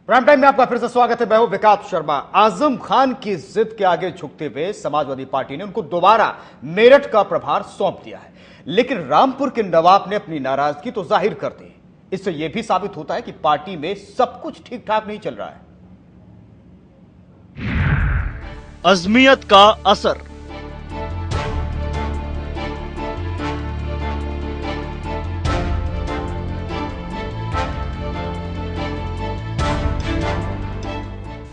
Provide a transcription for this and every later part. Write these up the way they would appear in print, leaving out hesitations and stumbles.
Prime time में आपका फिर से स्वागत है। मैं हूं विकास शर्मा। आजम खान की जिद के आगे झुकते हुए समाजवादी पार्टी ने उनको दोबारा मेरठ का प्रभार सौंप दिया है, लेकिन रामपुर के नवाब ने अपनी नाराजगी तो जाहिर कर दी। इससे यह भी साबित होता है कि पार्टी में सब कुछ ठीक ठाक नहीं चल रहा है। अज़मियत का असर।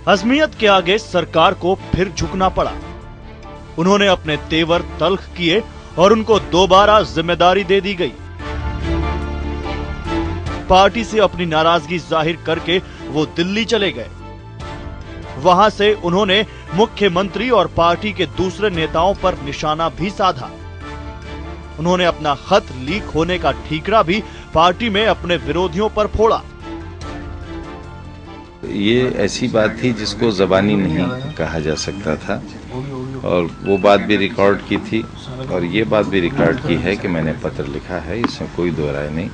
अज़मियत के आगे सरकार को फिर झुकना पड़ा। उन्होंने अपने तेवर तल्ख किए और उनको दोबारा जिम्मेदारी दे दी गई। पार्टी से अपनी नाराजगी जाहिर करके वो दिल्ली चले गए। वहां से उन्होंने मुख्यमंत्री और पार्टी के दूसरे नेताओं पर निशाना भी साधा। उन्होंने अपना खत लीक होने का ठीकरा भी पार्टी में अपने विरोधियों पर फोड़ा। ये ऐसी बात थी जिसको ज़बानी नहीं कहा जा सकता था, और वो बात भी रिकॉर्ड की थी, और ये बात भी रिकॉर्ड की है कि मैंने पत्र लिखा है, इसमें कोई दो राय नहीं।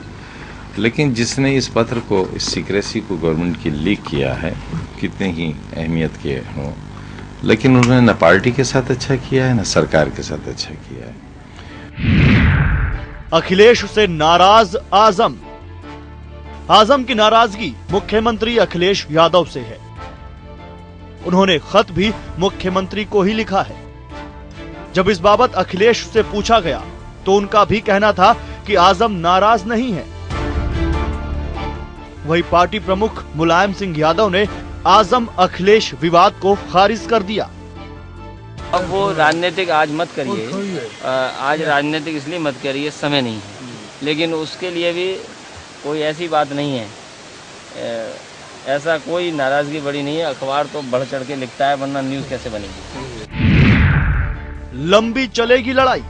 लेकिन जिसने इस पत्र को, इस सीक्रेसी को गवर्नमेंट की लीक किया है, कितने ही अहमियत के हों, लेकिन उन्होंने न पार्टी के साथ अच्छा किया है, न सरकार के साथ अच्छा किया है। अखिलेश से नाराज आजम। आजम की नाराजगी मुख्यमंत्री अखिलेश यादव से है। उन्होंने खत भी मुख्यमंत्री को ही लिखा है। जब इस बाबत अखिलेश से पूछा गया तो उनका भी कहना था कि आजम नाराज नहीं है। वही पार्टी प्रमुख मुलायम सिंह यादव ने आजम अखिलेश विवाद को खारिज कर दिया। अब वो राजनीतिक आज मत करिए, आज राजनीतिक इसलिए मत करिए, समय नहीं है, लेकिन उसके लिए भी कोई ऐसी बात नहीं है, ऐसा कोई नाराजगी बड़ी नहीं है। अखबार तो बढ़ चढ़ के लिखता है, वरना न्यूज कैसे बनेगी। लंबी चलेगी लड़ाई।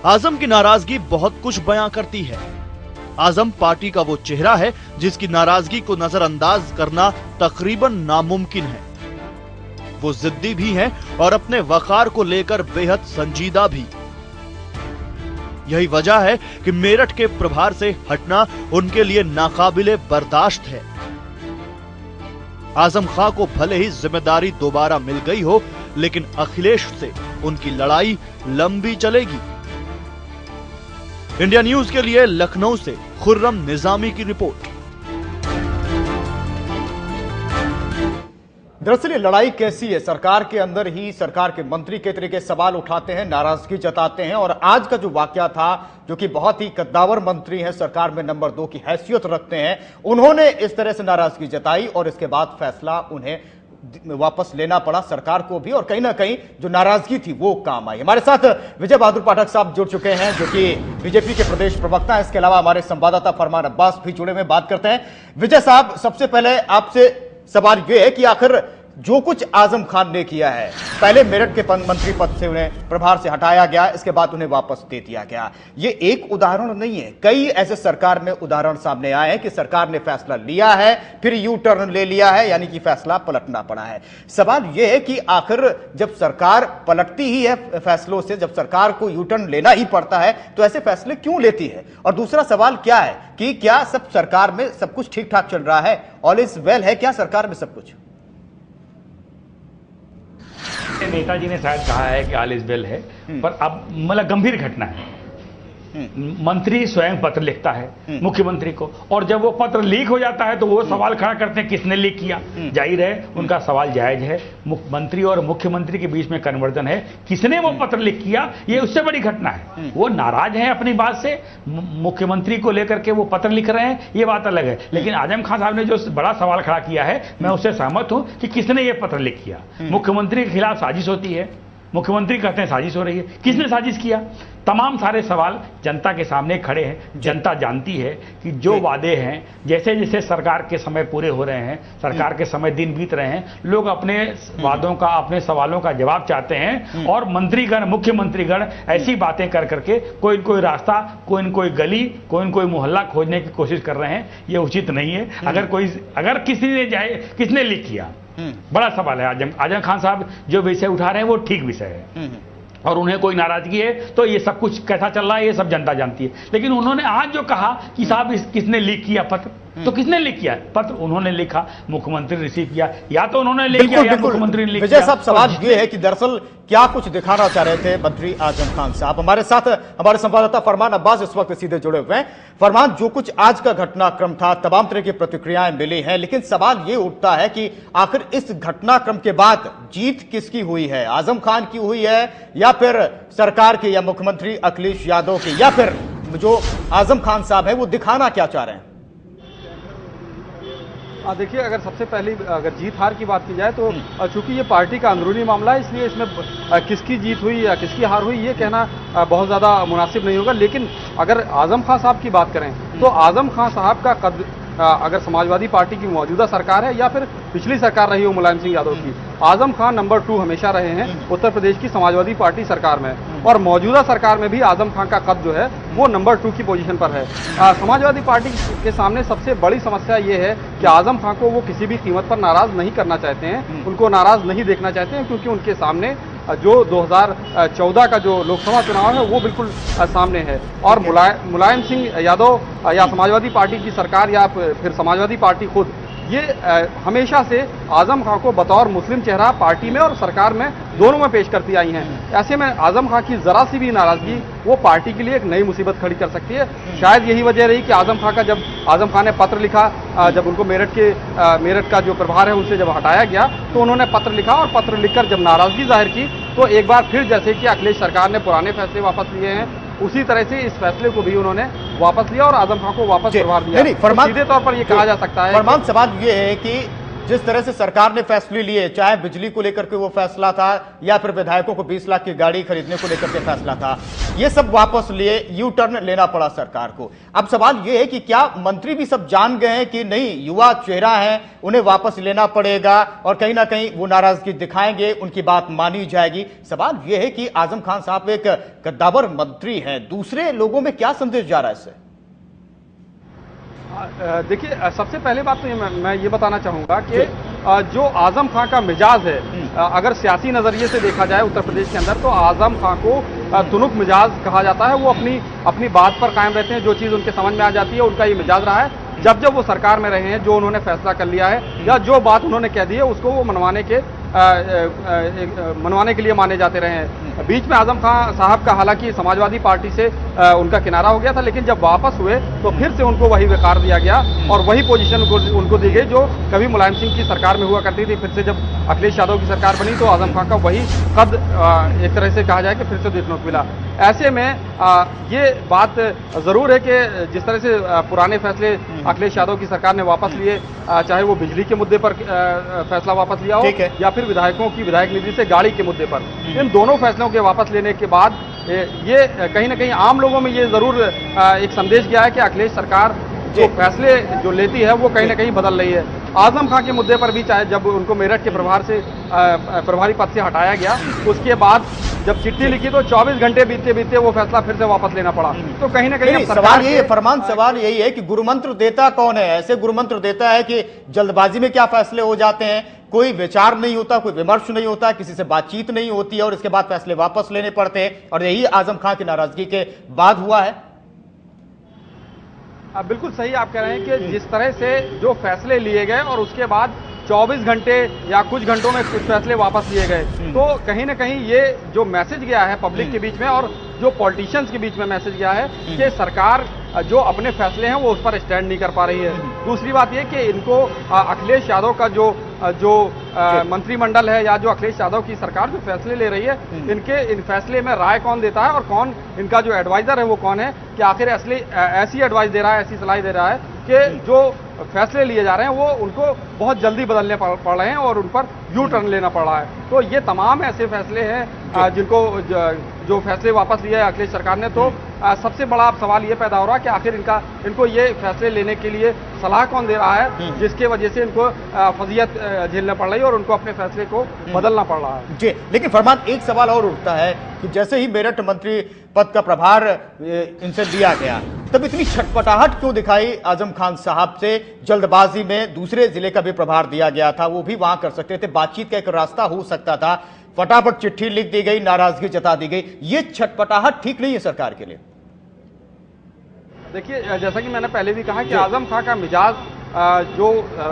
आजम की नाराजगी बहुत कुछ बयां करती है। आजम पार्टी का वो चेहरा है जिसकी नाराजगी को नजरअंदाज करना तकरीबन नामुमकिन है। वो जिद्दी भी हैं और अपने वकार को लेकर बेहद संजीदा भी। यही वजह है कि मेरठ के प्रभार से हटना उनके लिए नाकाबिले बर्दाश्त है। आजम खां को भले ही जिम्मेदारी दोबारा मिल गई हो, लेकिन अखिलेश से उनकी लड़ाई लंबी चलेगी। इंडिया न्यूज के लिए लखनऊ से खुर्रम निजामी की रिपोर्ट। दरअसल ये लड़ाई कैसी है? सरकार के अंदर ही सरकार के मंत्री के तरीके सवाल उठाते हैं, नाराजगी जताते हैं, और आज का जो वाकया था, जो कि बहुत ही कद्दावर मंत्री हैं, सरकार में नंबर 2 की हैसियत रखते हैं, उन्होंने इस तरह से नाराजगी जताई और इसके बाद फैसला उन्हें वापस लेना पड़ा, सरकार को भी, और कहीं ना कहीं जो नाराजगी थी वो काम आई। हमारे साथ विजय बहादुर पाठक साहब जुड़ चुके हैं, जो कि बीजेपी के प्रदेश प्रवक्ता हैं। इसके अलावा हमारे संवाददाता फरमान अब्बास भी जुड़े हुए, बात करते हैं। विजय साहब, सबसे पहले आपसे सवाल यह है कि आखिर जो कुछ आजम खान ने किया है, पहले मेरठ के मंत्री पद से उन्हें प्रभार से हटाया गया, इसके बाद उन्हें वापस दे दिया गया, ये एक उदाहरण नहीं है। कई ऐसे सरकार में उदाहरण सामने आए हैं कि सरकार ने फैसला लिया है, फिर यू टर्न ले लिया है, यानी कि फैसला पलटना पड़ा है। सवाल यह है कि आखिर जब सरकार पलटती ही है फैसलों से, जब सरकार को यू टर्न लेना ही पड़ता है, तो ऐसे फैसले क्यों लेती है? और दूसरा सवाल क्या है कि क्या सब सरकार में सब कुछ ठीक ठाक चल रहा है? ऑल इज वेल है क्या सरकार में सब कुछ? नेताजी ने शायद कहा है कि ऑल इज वेल है, पर अब मतलब गंभीर घटना है। मंत्री स्वयं पत्र लिखता है मुख्यमंत्री को, और जब वो पत्र लीक हो जाता है तो वो सवाल खड़ा करते हैं किसने लीक किया। जाहिर है उनका सवाल जायज है, मंत्री और मुख्यमंत्री के बीच में कन्वर्जन है, किसने वो पत्र लीक किया, ये उससे बड़ी घटना है। वो नाराज हैं अपनी बात से, मुख्यमंत्री को लेकर के वो पत्र लिख रहे हैं, ये बात अलग है। लेकिन आजम खान साहब ने जो बड़ा सवाल खड़ा किया है, मैं उससे सहमत हूं कि किसने ये पत्र लीक किया। मुख्यमंत्री के खिलाफ साजिश होती है, मुख्यमंत्री कहते हैं साजिश हो रही है, किसने साजिश किया? तमाम सारे सवाल जनता के सामने खड़े हैं। जनता जानती है कि जो वादे हैं, जैसे जैसे सरकार के समय पूरे हो रहे हैं, सरकार के समय दिन बीत रहे हैं, लोग अपने वादों का, अपने सवालों का जवाब चाहते हैं, और मंत्रीगण, मुख्यमंत्रीगण ऐसी बातें कर करके कोई न कोई रास्ता, कोई न कोई गली, कोई न कोई मोहल्ला खोजने की कोशिश कर रहे हैं। ये उचित नहीं है। अगर किसी ने जाए, किसने लीक किया, बड़ा सवाल है। आजम खान साहब जो विषय उठा रहे हैं वो ठीक विषय है, और उन्हें कोई नाराजगी है तो ये सब कुछ कैसा चल रहा है ये सब जनता जानती है। लेकिन उन्होंने आज जो कहा कि साहब किसने लीक किया पत्र, तो किसने लीक किया? पत्र उन्होंने लिखा, मुख्यमंत्री रिसीव किया, या तो उन्होंने लिख किया बिल्कुल या बिल्कुल मुख्यमंत्री ने लिख विजय किया। साहब, सवाल ये है कि दरअसल क्या कुछ दिखाना चाह रहे थे मंत्री आजम खान साहब? हमारे साथ हमारे संवाददाता फरमान अब्बास इस वक्त सीधे जुड़े हुए हैं। फरमान, जो कुछ आज का घटनाक्रम था, तमाम तरह की प्रतिक्रियाएं मिली हैं, लेकिन सवाल ये उठता है कि आखिर इस घटनाक्रम के बाद जीत किसकी हुई है? आजम खान की हुई है या फिर सरकार की या मुख्यमंत्री अखिलेश यादव की, या फिर जो आजम खान साहब है वो दिखाना क्या चाह रहे हैं? देखिए, अगर सबसे पहले अगर जीत हार की बात की जाए तो चूंकि ये पार्टी का अंदरूनी मामला है, इसलिए इसमें किसकी जीत हुई या किसकी हार हुई ये कहना बहुत ज़्यादा मुनासिब नहीं होगा। लेकिन अगर आजम खान साहब की बात करें तो आजम खान साहब का कद अगर समाजवादी पार्टी की मौजूदा सरकार है या फिर पिछली सरकार रही हो मुलायम सिंह यादव की, आजम खान नंबर 2 हमेशा रहे हैं उत्तर प्रदेश की समाजवादी पार्टी सरकार में, और मौजूदा सरकार में भी आजम खान का कद जो है वो नंबर 2 की पोजीशन पर है। समाजवादी पार्टी के सामने सबसे बड़ी समस्या ये है कि आजम खान को वो किसी भी कीमत पर नाराज नहीं करना चाहते हैं, उनको नाराज नहीं देखना चाहते हैं, क्योंकि उनके सामने जो 2014 का जो लोकसभा चुनाव है वो बिल्कुल सामने है। और मुलायम सिंह यादव या समाजवादी पार्टी की सरकार या फिर समाजवादी पार्टी खुद ये हमेशा से आजम खान को बतौर मुस्लिम चेहरा पार्टी में और सरकार में दोनों में पेश करती आई हैं। ऐसे में आजम खान की जरा सी भी नाराजगी वो पार्टी के लिए एक नई मुसीबत खड़ी कर सकती है। शायद यही वजह रही कि आजम खान ने पत्र लिखा, जब उनको मेरठ का जो प्रभार है उनसे जब हटाया गया तो उन्होंने पत्र लिखा, और पत्र लिखकर जब नाराजगी जाहिर की तो एक बार फिर जैसे कि अखिलेश सरकार ने पुराने फैसले वापस लिए हैं, उसी तरह से इस फैसले को भी उन्होंने वापस लिया और आजम खान को वापस प्रभार दिया। तो सीधे तौर पर यह कहा जा सकता है। फरमान, सवाल ये है कि जिस तरह से सरकार ने फैसले लिए, चाहे बिजली को लेकर के वो फैसला था या फिर विधायकों को 20 लाख की गाड़ी खरीदने को लेकर के फैसला था, ये सब वापस लिए, यू टर्न लेना पड़ा सरकार को। अब सवाल ये है कि क्या मंत्री भी सब जान गए हैं कि नहीं, युवा चेहरा है, उन्हें वापस लेना पड़ेगा और कहीं ना कहीं वो नाराजगी दिखाएंगे, उनकी बात मानी जाएगी? सवाल ये है कि आजम खान साहब एक कद्दावर मंत्री हैं, दूसरे लोगों में क्या संदेश जा रहा है इससे? देखिए, सबसे पहले बात तो मैं ये बताना चाहूंगा कि जो आजम खान का मिजाज है, अगर सियासी नजरिए से देखा जाए उत्तर प्रदेश के अंदर, तो आजम खान को तुनुक मिजाज कहा जाता है। वो अपनी बात पर कायम रहते हैं, जो चीज़ उनके समझ में आ जाती है उनका ये मिजाज रहा है। जब वो सरकार में रहे हैं, जो उन्होंने फैसला कर लिया है या जो बात उन्होंने कह दी है उसको वो मनवाने के लिए माने जाते रहे हैं। बीच में आजम खान साहब का हालांकि समाजवादी पार्टी से उनका किनारा हो गया था, लेकिन जब वापस हुए तो फिर से उनको वही वकार दिया गया और वही पोजीशन उनको दी गई जो कभी मुलायम सिंह की सरकार में हुआ करती थी। फिर से जब अखिलेश यादव की सरकार बनी तो आजम खान का वही कद एक तरह से कहा जाए कि फिर से देखने को मिला। ऐसे में ये बात जरूर है कि जिस तरह से पुराने फैसले अखिलेश यादव की सरकार ने वापस लिए, चाहे वो बिजली के मुद्दे पर फैसला वापस लिया हो या फिर विधायकों की विधायक निधि से गाड़ी के मुद्दे पर, इन दोनों फैसलों के वापस लेने के बाद ये कहीं ना कहीं आम लोगों में ये जरूर एक संदेश गया है कि अखिलेश सरकार जो फैसले जो लेती है वो कहीं ना कहीं बदल रही है। आजम खान के मुद्दे पर भी, चाहे जब उनको मेरठ के प्रभारी पद से हटाया गया, उसके बाद जब चिट्ठी लिखी तो 24 घंटे बीतते वो फैसला फिर से वापस लेना पड़ा। तो कहीं ना कहीं सवाल यही है फरमान, सवाल यही है कि गुरुमंत्र देता कौन है? ऐसे गुरुमंत्र देता है कि जल्दबाजी में क्या फैसले हो जाते हैं, कोई विचार नहीं होता, कोई विमर्श नहीं होता, किसी से बातचीत नहीं होती है और इसके बाद फैसले वापस लेने पड़ते हैं, और यही आजम खान की नाराजगी के बाद हुआ है। बिल्कुल सही आप कह रहे हैं कि जिस तरह से जो फैसले लिए गए और उसके बाद 24 घंटे या कुछ घंटों में कुछ फैसले वापस लिए गए, तो कहीं ना कहीं ये जो मैसेज गया है पब्लिक के बीच में और जो पॉलिटिशियंस के बीच में मैसेज गया है कि सरकार जो अपने फैसले हैं वो उस पर स्टैंड नहीं कर पा रही है। दूसरी बात ये कि इनको अखिलेश यादव का जो मंत्रिमंडल है या जो अखिलेश यादव की सरकार जो फैसले ले रही है, इन फैसले में राय कौन देता है और कौन इनका जो एडवाइजर है वो कौन है, कि आखिर ऐसी एडवाइस दे रहा है, ऐसी सलाह दे रहा है कि जो फैसले लिए जा रहे हैं वो उनको बहुत जल्दी बदलने पड़ रहे हैं और उन पर यू टर्न लेना पड़ रहा है। तो ये तमाम ऐसे फैसले हैं जिनको जो फैसले वापस लिए अखिलेश सरकार ने, तो सबसे बड़ा सवाल ये पैदा हो रहा है कि आखिर इनको ये फैसले लेने के लिए सलाह कौन दे रहा है, जिसके वजह से इनको फजीयत झेलना पड़ रही है और उनको अपने फैसले को बदलना पड़ रहा है। जी, लेकिन फरमान, एक सवाल और उठता है कि जैसे ही मेरठ मंत्री पद का प्रभार इनसे दिया गया, तब इतनी छटपटाहट क्यों दिखाई आजम खान साहब से? जल्दबाजी में दूसरे जिले का भी प्रभार दिया गया था, वो भी वहां कर सकते थे, बातचीत का एक रास्ता हो सकता था, फटाफट चिट्ठी लिख दी गई, नाराजगी जता दी गई। ये छटपटाहट ठीक नहीं है सरकार के लिए। देखिए, जैसा कि मैंने पहले भी कहा कि आजम खां का मिजाज जो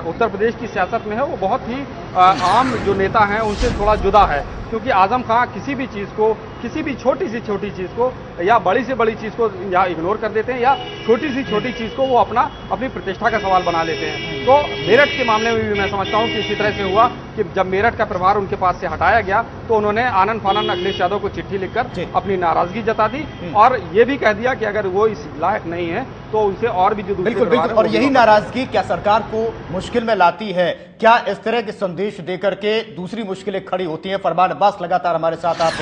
उत्तर प्रदेश की सियासत में है वो बहुत ही आम जो नेता हैं उनसे थोड़ा जुदा है, क्योंकि आजम खां किसी भी चीज़ को, किसी भी छोटी सी छोटी चीज़ को या बड़ी से बड़ी चीज़ को या इग्नोर कर देते हैं या छोटी सी छोटी चीज़ को वो अपनी प्रतिष्ठा का सवाल बना लेते हैं। तो मेरठ के मामले में भी मैं समझता हूँ कि इसी तरह से हुआ कि जब मेरठ का प्रभार उनके पास से हटाया गया तो उन्होंने आनन फानन अखिलेश यादव को चिट्ठी लिखकर अपनी नाराजगी जता दी और ये भी कह दिया कि अगर वो इस लायक नहीं है तो उनसे और भी जो दूसरे बिल्कुल, और यही नाराजगी क्या सरकार को मुश्किल में लाती है? क्या इस तरह के संदेश देकर के दूसरी मुश्किलें खड़ी होती हैं? फरमान अब्बास लगातार हमारे साथ आप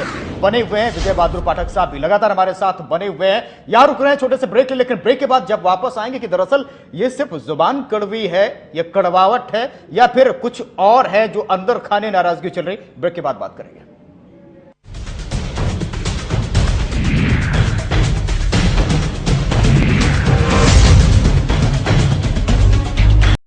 बने हुए हैं, विजय बहादुर पाठक साहब भी लगातार हमारे साथ बने हुए हैं। यहां रुक रहे हैं छोटे से ब्रेक, लेकिन ब्रेक के बाद जब वापस आएंगे कि दरअसल ये सिर्फ जुबान कड़वी है, ये कड़वाहट है या फिर कुछ और है जो अंदर खाने नाराजगी चल रही, ब्रेक के बाद बात करेंगे।